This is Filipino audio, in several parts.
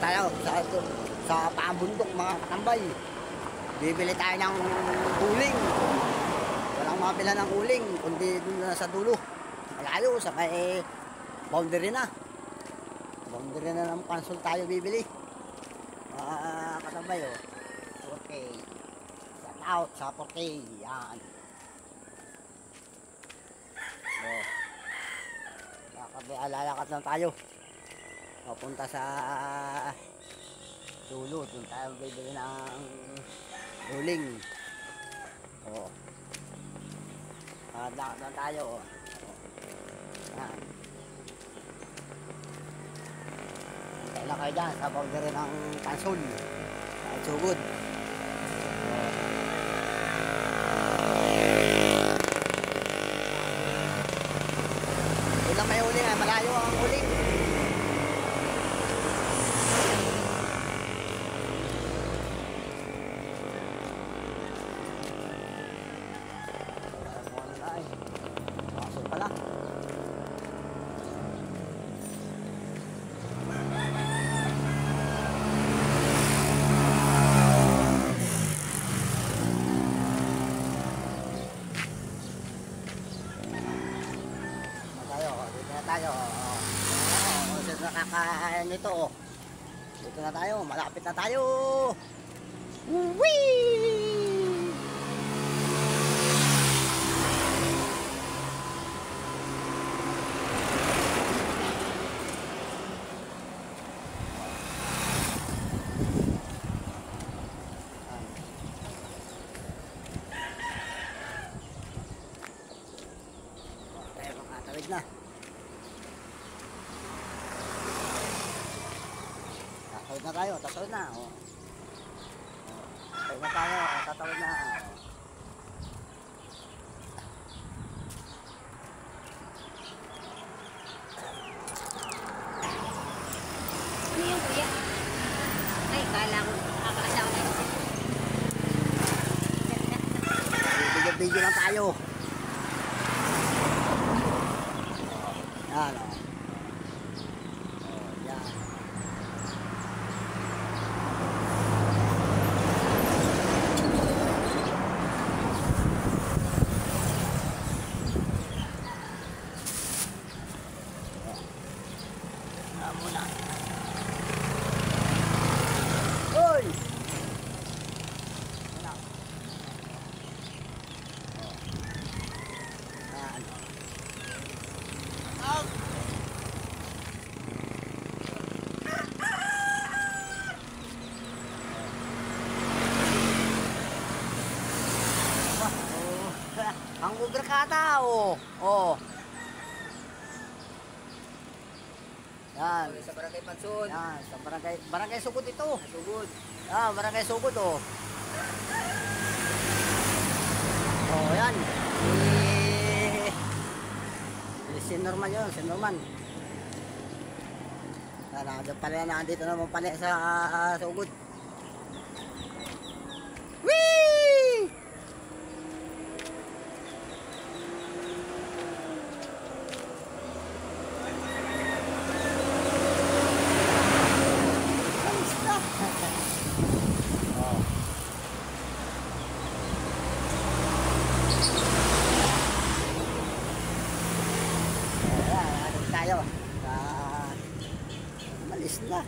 tayo sa pabundok mga katambay. Bibili tayo ng uling. Walang mabila ng uling kundi dun na sa dulo. Malayo sa may boundary na. Boundary na ng pansol tayo bibili. Katambay oh. 4K. Shout out sa 4K. Yan. Oh. Lalakad lang tayo. Papunta sa dulo. Doon tayo bibili ng uling. Oh. Lakad lang tayo. Oh. Yan. Hintay lang kayo dyan sa boundary ng pansol. At sugod. Doon lang may uling. Malayo ang uling. Tayo. Sa nakakain nito oh. Dito na tayo, malapit na tayo. Whee! Tayo makatawid na. Tatawid na tayo, tatawid na. Oh. Tatawid na tayo, tatawid na. Ano yung kuya? Ay, kala ko. Akala ko na. Video lang tayo. Yan o. Yan. Muna. Hoy! Muna. Yan. Out! Ang ugra kata oh. Oh. Yan. Sa Barangay Pansol. Yan, sa barangay Sugod ito. Sugod. Ah, barangay Sugod oh. Oh, yan. Si Norman yun, si Norman. Nandiyan pala, nandito naman pala sa Sugod. Whee! Tayo malis na.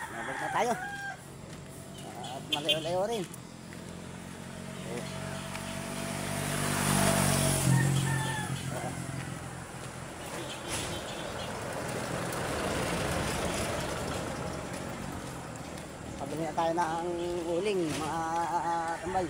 Mabalik na tayo at malayo-layo rin. Pabili na tayo ng uling mga tambay.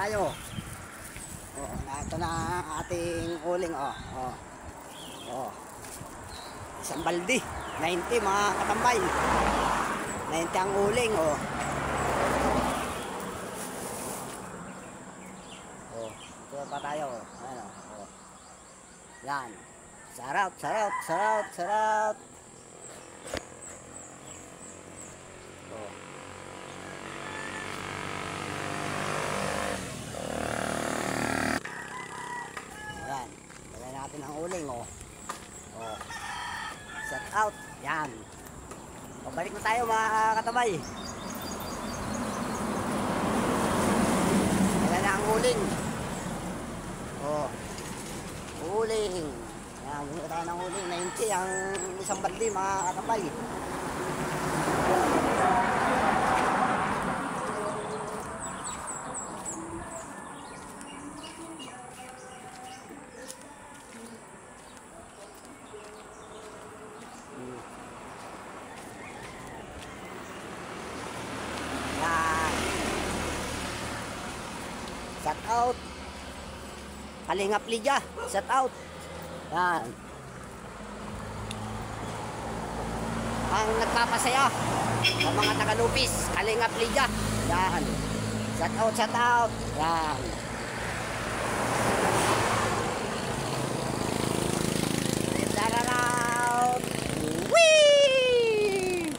tayo. Oh, ito na ang ating uling. Oh, oh. Oh. Isang baldi. 90 mga katambay. 90 ang uling. Oh. Oh. Ito pa tayo. Ano? Oh. Yan. Sarap, sarap, sarap, sarap. Oh. Ayan. Lagyan natin ang uling. Oh. Oh. Set out. Yan. Pabalik na tayo mga katabay. Lagyan na ang uling. Oh. Uling. Yan. Bumili tayo ng uling. 90 ang isang baldi mga katabay. Shout out Kalingap Lydia, shout out. Yan. Ang nagpapasaya sa mga taga-Lupis, Kalingap Lydia. Yan. Shout out, shout out. Yan. Shout out. Whee!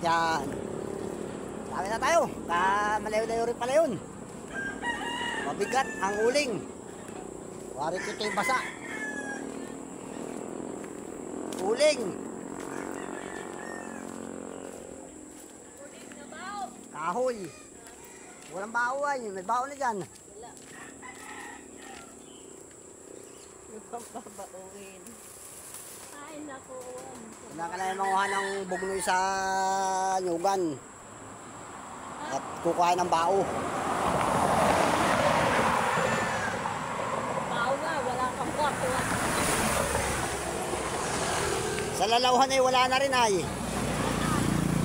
Yan. Dami na tayo. Malayo-layo rin pala yun. Mabigat ang uling. Wari ko ito yung basa. Uling. Kahoy. Walang bao ay. May bao na dyan. Wala. Nagpapabauin. Ay, naku. Hindi ka na manguha ng bugnoy sa nyugan. At kukuhain ng bao. Bao nga, wala kang bako. Sa lalawhan ay wala na rin ay.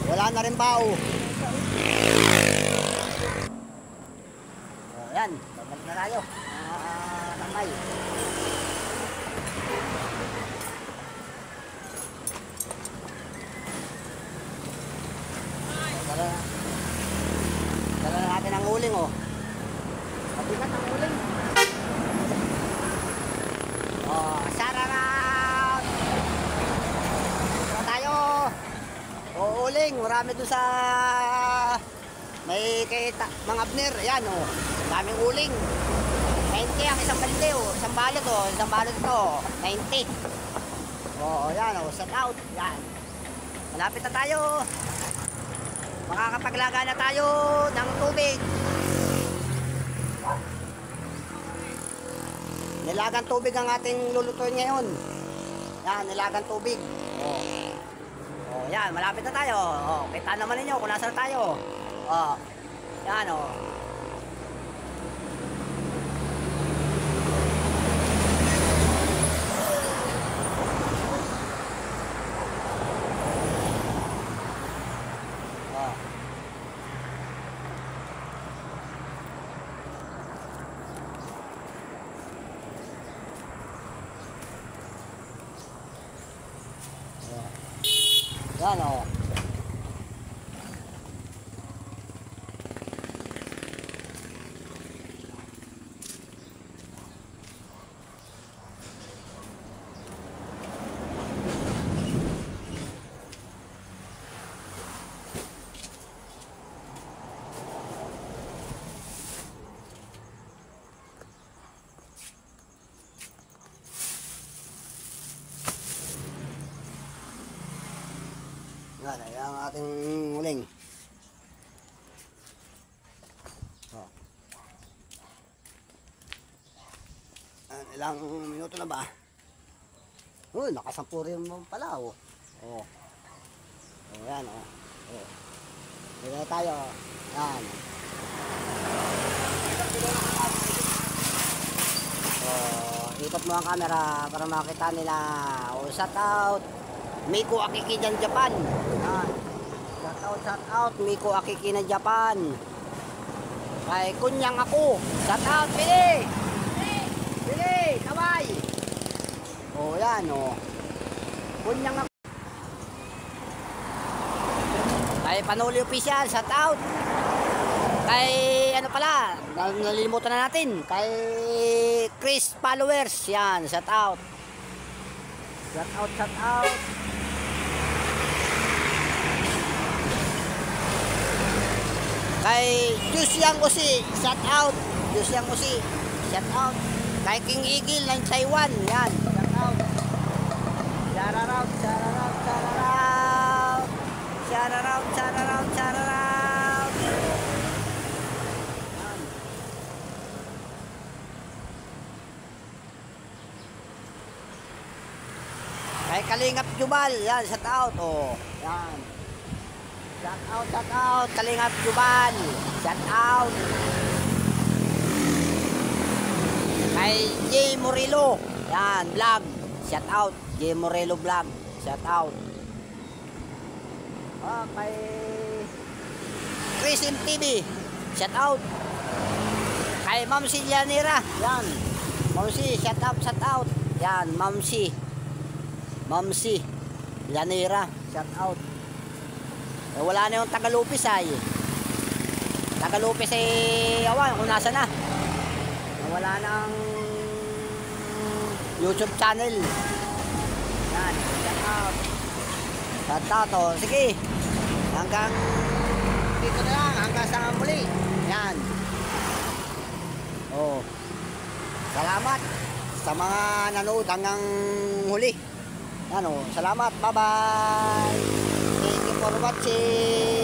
Wala na rin bao. O, yan. Babalik na tayo. Tambay. Dala na natin ang uling, oh. Mabigat ang uling. Oh, sararap! Dito tayo. O, uling. Marami doon sa may mga abner. Ayan, oh. Daming uling. 90 ang isang balde, oh. Isang balot, oh. Isang balot ito, 90. Oh, ayan, oh. Set out. Yan. Malapit na tayo. Makakapaglaga na tayo ng tubig. Nilagang tubig ang ating lulutuin ngayon. Yan, nilagang tubig. Oh. Oh, yan, malapit na tayo. Oh, kita naman ninyo kung nasaan tayo. Oh. Yan, oh. Yan, oh. Yan, ayan ang ating uling. Oh. Ilang minuto na ba? Uy, nakasampu rin mo pala, oh. Oh. Oh, yan, oh. Oh. Dito tayo, yan. Oh, ikot mo ang camera para makita nila. Oh, shout out Miko Akiki dyan, Japan. Yan. Shout out Miko Akiki na Japan. Kay kunyang ako. Shout out, Pili! Pili! Kaway! Oh, yan, oh. Kunyang ako. Kay Panuli Official, shout out. Kay ano pala, nalilimutan na natin. Kay Chris Followers, yan, shout out. Shout out, shout out. Kay Jusyang Usi, shout out. Jusyang Usi, shout out. Kay King Eagle ng Taiwan, yan, shout out. Shout out, shout out, shout out. Shout out, shout out, shout out. Yan. Kay Kalingap Jubal, yan, shout out, oh. Yan. Shout out, Kalingap Jubal. Shout out. Kay J. Morelo, yan, vlog. Shout out, J. Morelo vlog. Shout out. Kay Chris MTV, shout out. Kay Mamsi Llanera, yan. Mamsi, shout out. Yan, Mamsi Llanera, shout out. Wala na yung Tagalupis ay. Tagalupis ay awan kung nasa na. Wala nang YouTube channel. Yan, shout out. Shout out, oh. Sige. Hanggang dito na lang, hanggang sa muli. Yan. Oh. Salamat sa mga nanood hanggang huli. Ano, salamat. Bye-bye. Thank you for watching.